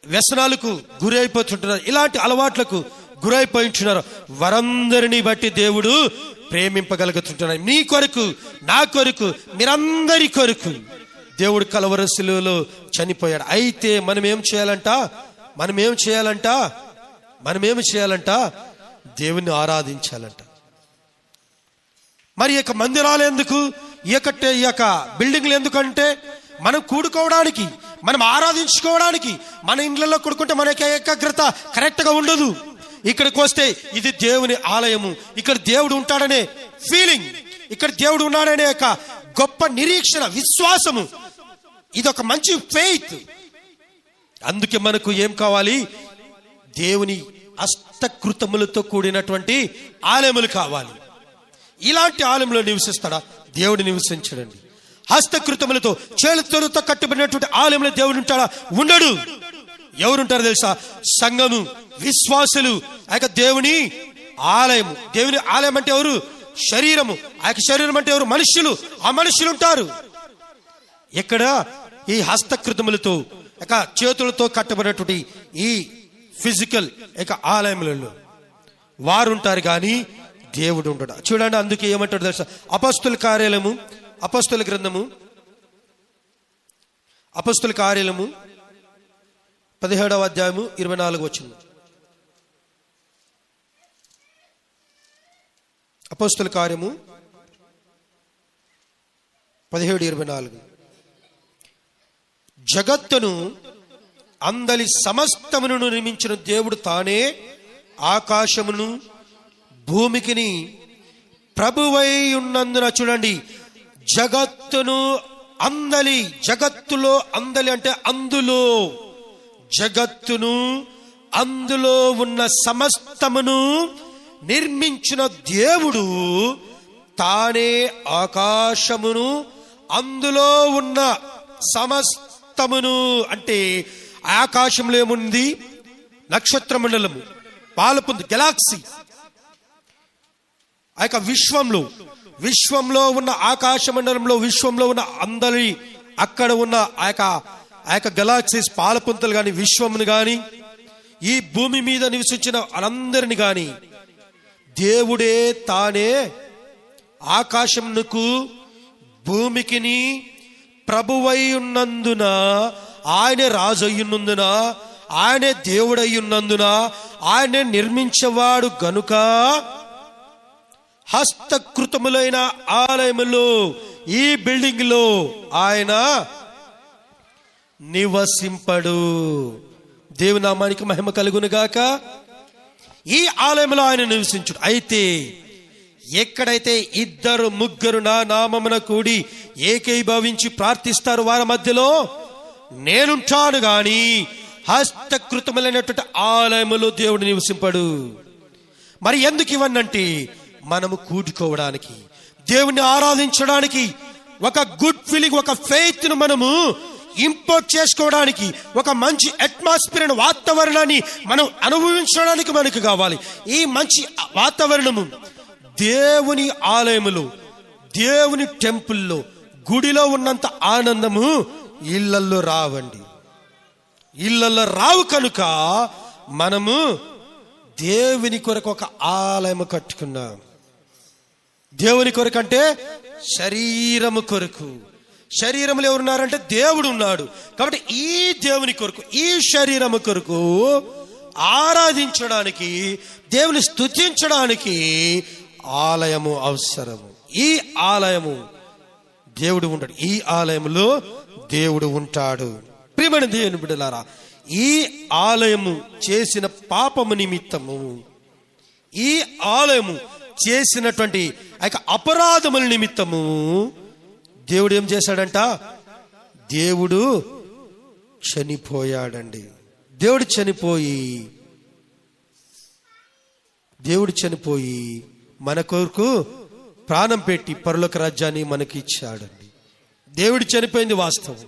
వ్యసనాలకు గురి అయిపోతుంటున్నారు, ఇలాంటి అలవాట్లకు గురైపోయింటున్నారు, వారందరినీ బట్టి దేవుడు ప్రేమింపగలుగుతుంటున్నారు. నీ కొరకు, నా కొరకు, మీరందరి కొరకు దేవుడు కలువరి శిలువలో చనిపోయాడు. అయితే మనం ఏం చేయాలంట? దేవుణ్ణి ఆరాధించాలంట. మరి ఈ యొక్క మందిరాలు ఎందుకు? ఈ యొక్క బిల్డింగ్లు ఎందుకంటే మనం కూడుకోవడానికి, మనం ఆరాధించుకోవడానికి. మన ఇండ్లలో కూడుకుంటే మనకి ఏకాగ్రత కరెక్ట్ గా ఉండదు. ఇక్కడికి వస్తే ఇది దేవుని ఆలయము, ఇక్కడ దేవుడు ఉంటాడనే ఫీలింగ్, ఇక్కడ దేవుడు ఉన్నాడనే యొక్క గొప్ప నిరీక్షణ, విశ్వాసము. ఇదొక మంచి ఫెయిత్. అందుకే మనకు ఏం కావాలి? దేవుని హస్తకృతములతో కూడినటువంటి ఆలయములు కావాలి. ఇలాంటి ఆలయంలో నివసిస్తాడా? దేవుడు నివసించడండి. హస్తకృతములతో, చేతులతో కట్టబడినటువంటి ఆలయంలో దేవుడు ఉంటాడా? ఉండడు. ఎవరుంటారో తెలుసా? సంఘము, విశ్వాసులు. ఆ యొక్క దేవుని ఆలయము. దేవుని ఆలయం అంటే ఎవరు? శరీరము. ఆ యొక్క శరీరం అంటే ఎవరు? మనుష్యులు. ఆ మనుష్యులు ఉంటారు ఎక్కడ? ఈ హస్తకృతములతో, చేతులతో కట్టబడినటువంటి ఈ ఫిజికల్ ఆలయములలో వారు ఉంటారు, కానీ దేవుడు ఉంటాడు. చూడండి, అందుకే ఏమంటాడు తెలుసా? అపొస్తలుల కార్యాలయము, అపొస్తలుల గ్రంథము, అపొస్తలుల కార్యాలయము 17వ అధ్యాయము 24 వచనం. అపొస్తలుల కార్యము 17:24. జగత్తును అందలి సమస్తమును నిర్మించిన దేవుడు తానే ఆకాశమును భూమికిని ప్రభువై ఉన్నందున. చూడండి, జగత్తును అందలి, జగత్తులో అందలి అంటే అందులో, జగత్తును అందులో ఉన్న సమస్తమును నిర్మించిన దేవుడు తానే ఆకాశమును అందులో ఉన్న సమస్తమును. అంటే ఆకాశంలో ఏముంది? నక్షత్ర మండలము, పాలపుంది, గెలాక్సీ. ఆ యొక్క విశ్వంలో ఉన్న ఆకాశ మండలంలో, విశ్వంలో ఉన్న అందరి అక్కడ ఉన్న ఆ యొక్క గెలాక్సీస్, పాలపుంతలు గాని, విశ్వమును గాని, ఈ భూమి మీద నివసించిన వాళ్ళందరిని గాని దేవుడే తానే ఆకాశమునకు భూమికిని ప్రభువై ఉన్నందున, ఆయనే రాజు అయ్యున్నందున, ఆయనే దేవుడై ఉన్నందున, ఆయనే నిర్మించేవాడు గనుక హస్తకృతములైన ఆలయములో, ఈ బిల్డింగ్ లో ఆయన నివసింపడు. దేవుని నామానికి మహిమ కలుగును గాక. ఈ ఆలయంలో ఆయన నివసించుడు. అయితే ఎక్కడైతే 2-3 నా నామమున కూడి ఏకీభవించి ప్రార్థిస్తారు, వారి మధ్యలో నేనుంటాను, గాని హస్తకృతములైనటువంటి ఆలయములో దేవుడు నివసింపడు. మరి ఎందుకు ఇవన్నంటే, మనము కూడుకోవడానికి, దేవుణ్ణి ఆరాధించడానికి, ఒక గుడ్ ఫీలింగ్, ఒక ఫెయిత్ ను మనము ఇంపోర్ట్ చేసుకోవడానికి, ఒక మంచి అట్మాస్ఫియర్, వాతావరణాన్ని మనం అనుభవించడానికి మనకు కావాలి. ఈ మంచి వాతావరణము దేవుని ఆలయములో, దేవుని టెంపుల్లో, గుడిలో ఉన్నంత ఆనందము ఇళ్లల్లో రావండి. ఇళ్లల్లో రావు. కనుక మనము దేవుని కొరకు ఒక ఆలయము కట్టుకున్నాం. దేవుని కొరకు అంటే శరీరము కొరకు. శరీరంలో ఎవరున్నారంటే దేవుడు ఉన్నాడు. కాబట్టి ఈ దేవుని కొరకు, ఈ శరీరము కొరకు ఆరాధించడానికి, దేవుని స్తుతించడానికి ఆలయము అవసరము. ఈ ఆలయము దేవుడు ఉంటాడు. ఈ ఆలయములో దేవుడు ఉంటాడు. ప్రియమైన దేవుని బిడ్డలారా, ఈ ఆలయము చేసిన పాపము నిమిత్తము, ఈ ఆలయము చేసినటువంటి అపరాధముల నిమిత్తము దేవుడు ఏం చేశాడంట? దేవుడు చనిపోయాడండి. దేవుడు చనిపోయి మన కొరకు ప్రాణం పెట్టి పరలోక రాజ్యాన్ని మనకి ఇచ్చాడండి. దేవుడు చనిపోయింది వాస్తవం,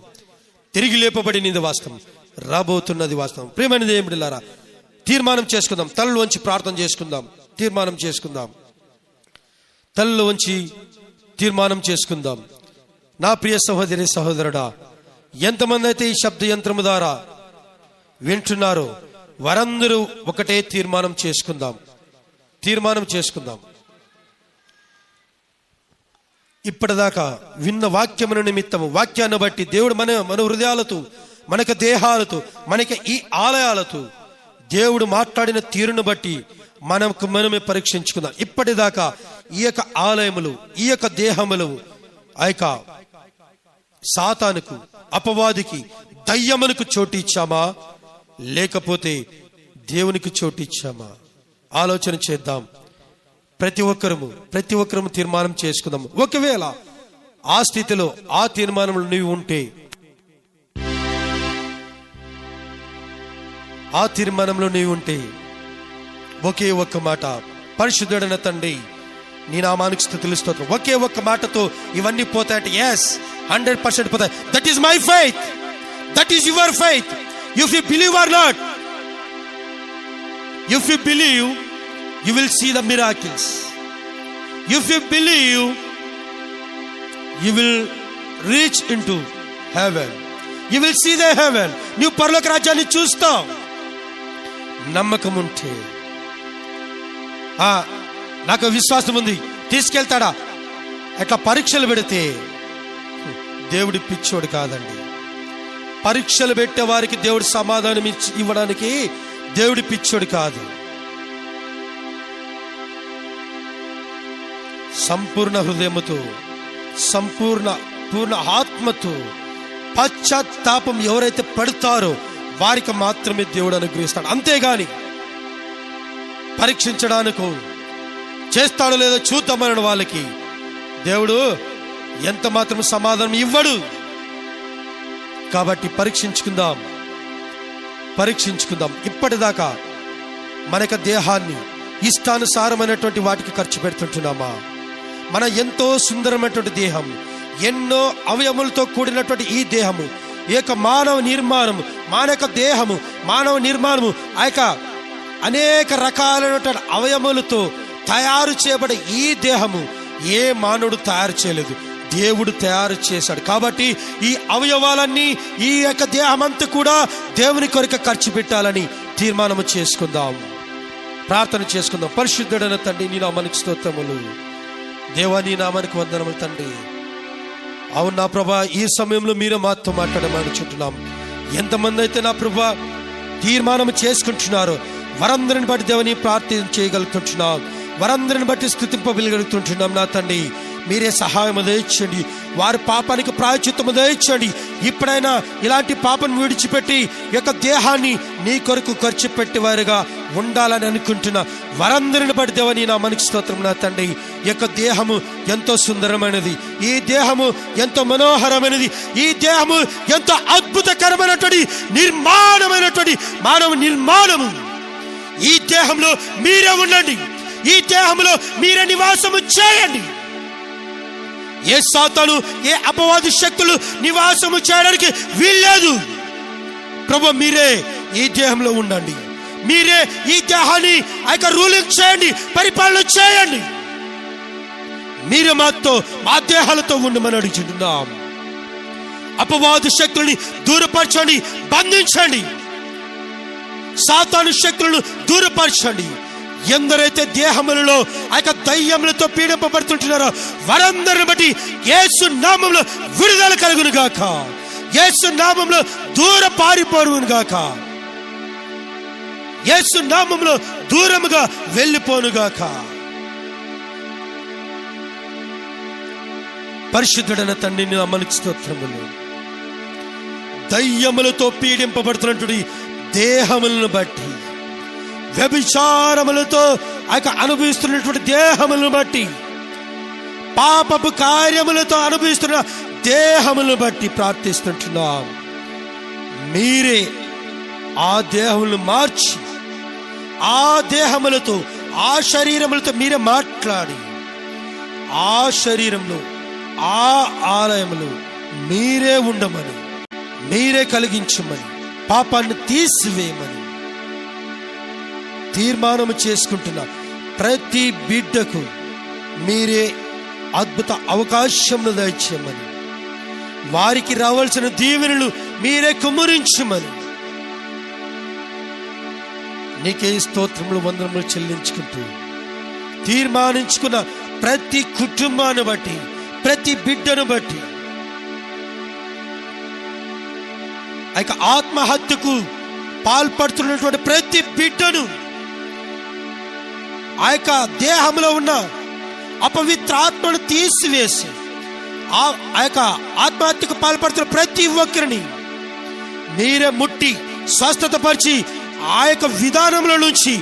తిరిగి లేపబడినది వాస్తవం, రాబోతున్నది వాస్తవం. ప్రియమైన దేవుని బిడ్డలారా, తీర్మానం చేసుకుందాం. తలలు వంచి ప్రార్థన చేసుకుందాం. తీర్మానం చేసుకుందాం. తలలు వంచి తీర్మానం చేసుకుందాం. నా ప్రియ సహోదరి సహోదరుడా, ఎంతమంది అయితే ఈ శబ్ద యంత్రము ద్వారా వింటున్నారో వారందరూ ఒకటే తీర్మానం చేసుకుందాం. ఇప్పటిదాకా విన్న వాక్యముల నిమిత్తము, వాక్యాన్ని బట్టి దేవుడు మన హృదయాలతో, మనకి దేహాలతో, మనకి ఈ ఆలయాలతో దేవుడు మాట్లాడిన తీరును బట్టి మనమే పరీక్షించుకుందాం. ఇప్పటిదాకా ఈ యొక్క ఆలయములు, ఈ యొక్క దేహములు ఆ యొక్క సాతానుకు, అపవాదికి, దయ్యమునకు చోటు ఇచ్చామా, లేకపోతే దేవునికి చోటు ఇచ్చామా? ఆలోచన చేద్దాం. ప్రతి ఒక్కరము తీర్మానం చేసుకుందాం. ఒకవేళ ఆ స్థితిలో, ఆ తీర్మానంలో నీవు ఉంటే, ఆ తీర్మానంలో నీవు ఉంటే, ఒకే ఒక్క మాట, పరిశుద్ధుడైన తండ్రి నీ నామానికి స్తుతులు స్తోత్రం, ఒకే ఒక్క మాటతో ఇవన్నీ పోతాయంటే yes, 100% పోతాయి. That is my faith, that is your faith. If you believe or not, if you believe you will see the miracles. If you believe you will reach into heaven, you will see the heaven. నీవు పరలోక రాజ్యాన్ని చూస్తావు. నమ్మకం ఉంటే, నాకు విశ్వాసం ఉంది, తీసుకెళ్తాడా? అట్లా పరీక్షలు పెడితే దేవుడి పిచ్చోడు కాదండి. పరీక్షలు పెట్టే వారికి దేవుడు సమాధానం ఇవ్వడానికి దేవుడి పిచ్చోడు కాదు. సంపూర్ణ హృదయముతో, పూర్ణ ఆత్మతో పశ్చాత్తాపం ఎవరైతే పడతారో వారికి మాత్రమే దేవుడు అనుగ్రహిస్తాడు. అంతేగాని పరీక్షించడానికో, చేస్తాడో లేదో చూద్దామన్న వాళ్ళకి దేవుడు ఎంత మాత్రం సమాధానం ఇవ్వడు. కాబట్టి పరీక్షించుకుందాం. ఇప్పటిదాకా మన యొక్క దేహాన్ని ఇష్టానుసారమైనటువంటి వాటికి ఖర్చు పెడుతుంటున్నామా? మన ఎంతో సుందరమైనటువంటి దేహం, ఎన్నో అవయములతో కూడినటువంటి ఈ దేహము, ఈ యొక్క మానవ నిర్మాణము, మానవ నిర్మాణము ఆ యొక్క అనేక రకాలైనటువంటి అవయములతో తయారు చేయబడే ఈ దేహము ఏ మానవుడు తయారు చేయలేదు, దేవుడు తయారు చేశాడు. కాబట్టి ఈ అవయవాలన్నీ, ఈ యొక్క దేహమంతా కూడా దేవుని కొరకు ఖర్చు పెట్టాలని తీర్మానం చేసుకుందాం, ప్రార్థన చేసుకుందాం. పరిశుద్ధుడైన తండ్రి నీ నామానికి స్తోత్రములు. దేవా నీ నామానికి వందనములు తండ్రి. అవును నా ప్రభా, ఈ సమయంలో మీరే మాతో మాట్లాడమనుకుంటున్నాం. ఎంతమంది అయితే నా ప్రభా తీర్మానం చేసుకుంటున్నారో వారందరిని బట్టి దేవుని ప్రార్థన చేయగలుగుతుంటున్నాం, వారందరిని బట్టి స్తుతింపగలుగుతుంటున్నాం. నా తండ్రి మీరే సహాయం దయచేయండి, వారి పాపానికి ప్రాయశ్చిత్తము దయచేయండి. ఇప్పుడైనా ఇలాంటి పాపను విడిచిపెట్టి యొక్క దేహాన్ని నీ కొరకు ఖర్చు పెట్టేవారుగా ఉండాలని అనుకుంటున్నా వారందరిని బట్టి దేవని నా మనకి స్తోత్రం. నా తండ్రి యొక్క దేహము ఎంతో సుందరమైనది, ఈ దేహము ఎంతో మనోహరమైనది, ఈ దేహము ఎంతో అద్భుతకరమైనటువంటి నిర్మాణమైనటువంటి మానవ నిర్మాణము. ఈ దేహంలో మీరే ఉండండి, ఈ దేహంలో మీరే నివాసము చేయండి. ఏ సాతాను, ఏ అపవాది శక్తులు నివాసము చేయడానికి వీల్లేదు. ప్రభు మీరే ఈ దేహంలో ఉండండి, మీరే ఈ దేహాన్ని రూలింగ్ చేయండి, పరిపాలన చేయండి. మీరే మా దేహాలతో ఉండమని అడుగుతున్నాం. అపవాది శక్తుల్ని దూరపరచండి, బంధించండి. సాతాను శక్తులను దూరపరచండి. ఎందరైతే దేహములలో దయ్యములతో పీడింపబడుతుంటున్నారో వారందరిని బట్టి యేసు నామములో విడుదల కలుగును గాక, యేసు నామములో దూర పారిపోవును గాక, యేసు నామములో దూరముగా వెళ్ళిపోను గాక. పరిశుద్ధుడైన తండ్రి నీ నామానికి స్తోత్రములు. దయ్యములతో పీడింపబడుతున్నటువంటి దేహములను బట్టి, వ్యభిచారములతో అనుభవిస్తున్నటువంటి దేహములను బట్టి, పాపపు కార్యములతో అనుభవిస్తున్న దేహములను బట్టి ప్రార్థిస్తుంటున్నాం. మీరే ఆ దేహములను మార్చి, ఆ దేహములతో, ఆ శరీరములతో మీరే మాట్లాడి, ఆ శరీరంలో, ఆ ఆలయములో మీరే ఉండమని, మీరే కలిగించమని, పాపాన్ని తీసివేయమని తీర్మానం చేసుకుంటున్నా. ప్రతి బిడ్డకు మీరే అద్భుత అవకాశమును దయచేయమని, వారికి రావాల్సిన దీవెనలు మీరే కుమ్మరించమని నీకే స్తోత్రములు వందనములు చెల్లించుకుంటూ, తీర్మానించుకున్న ప్రతి కుటుంబాన్ని బట్టి, ప్రతి బిడ్డను బట్టి, ఆత్మహత్యకు పాల్పడుతున్నటువంటి ప్రతి బిడ్డను, ఆ యొక్క దేహంలో ఉన్న అపవిత్ర ఆత్మను తీసివేసి, ఆ యొక్క ఆత్మహత్యకు పాల్పడుతున్న ప్రతి ఒక్కరిని మీరే ముట్టి స్వస్థత పరిచి, ఆ యొక్క విధానంలో నుంచి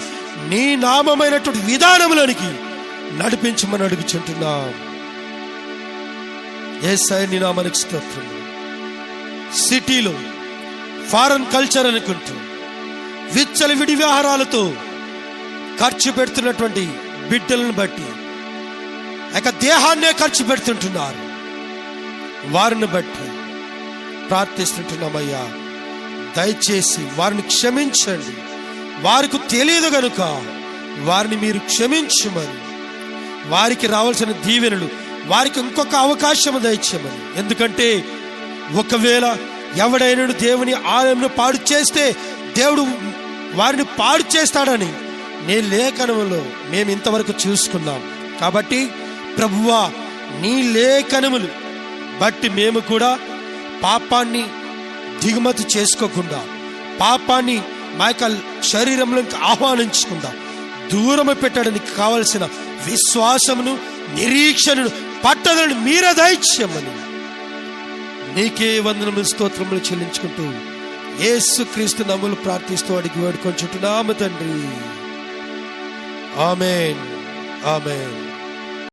నీ నామమైనటువంటి విధానంలోనికి నడిపించమని అడుగుచుంటున్నాం. యేసయ్య నీ నామానికి స్తోత్రం. సిటీలో ఫారెన్ కల్చర్ అనుకుంటూ విచ్చలవిడి వ్యవహారాలతో ఖర్చు పెడుతున్నటువంటి బిడ్డలను బట్టి దేహాన్నే ఖర్చు పెడుతుంటున్నారు. వారిని బట్టి ప్రార్థిస్తుంటున్నామయ్యా, దయచేసి వారిని క్షమించండి. వారికి తెలియదు గనుక వారిని మీరు క్షమించమని, వారికి రావాల్సిన దీవెనలు వారికి ఇంకొక అవకాశం దయచేయమని. ఎందుకంటే ఒకవేళ ఎవడైనా దేవుని ఆలయంను పాడు చేస్తే దేవుడు వారిని పాడు చేస్తాడని నీ లేఖనములో మేము ఇంతవరకు చూసుకున్నాం. కాబట్టి ప్రభువా, నీ లేఖనములు బట్టి మేము కూడా పాపాన్ని దిగుమతి చేసుకోకుండా, పాపాన్ని మా యొక్క శరీరంలోకి ఆహ్వానించకుండా దూరం పెట్టడానికి కావలసిన విశ్వాసమును, నిరీక్షణను, పట్టుదలను మీరే దయచేయమని నీకే వందనములు, స్తోత్రములు చెల్లించుకుంటూ యేసుక్రీస్తు నామములో ప్రార్థిస్తూ అడిగి వేడుకొంచుంటున్నాము తండ్రి. ఆమేన్, ఆమేన్.